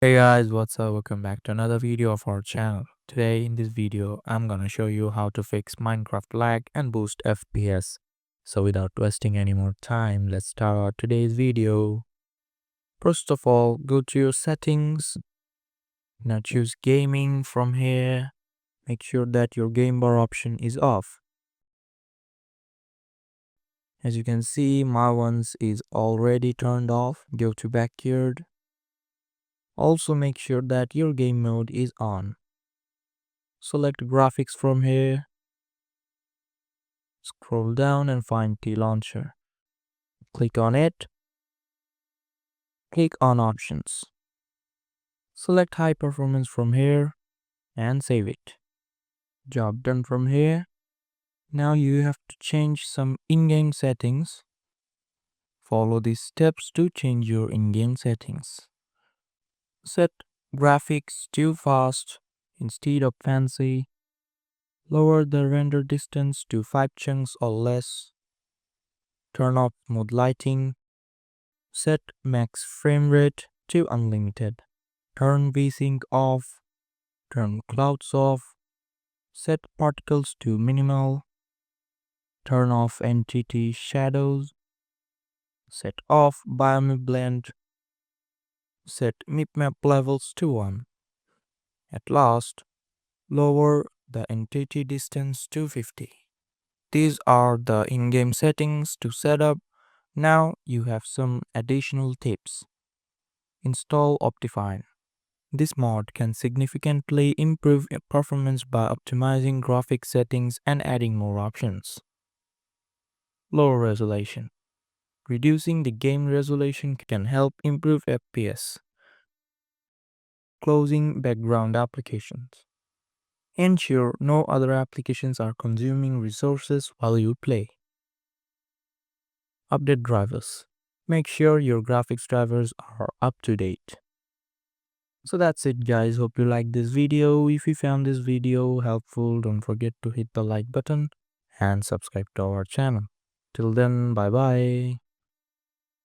Hey guys, what's up? Welcome back to another video of our channel. Today in this video, I'm gonna show you how to fix Minecraft lag and boost FPS. So without wasting any more time, let's start today's video. First of all, go to your settings. Now choose gaming from here. Make sure that your game bar option is off. As you can see, my one's is already turned off. Go to backyard. Also make sure that your game mode is on. Select graphics from here. Scroll down and find T launcher. Click on it. Click on options. Select high performance from here and save it. Job done from here. Now you have to change some in-game settings. Follow these steps to change your in-game settings. Set graphics to fast instead of fancy. Lower the render distance to 5 chunks or less. Turn off smooth lighting. Set max frame rate to unlimited. Turn VSync off. Turn clouds off. Set particles to minimal. Turn off entity shadows. Set off biome blend. Set map levels to 1. At last, lower the entity distance to 50. These are the in-game settings to set up. Now you have some additional tips. Install Optifine. This mod can significantly improve performance by optimizing graphic settings and adding more options. Lower resolution. Reducing the game resolution can help improve FPS. Closing background applications. Ensure no other applications are consuming resources while you play. Update drivers. Make sure your graphics drivers are up to date. So that's it guys, hope you liked this video. If you found this video helpful, don't forget to hit the like button and subscribe to our channel. Till then, bye bye.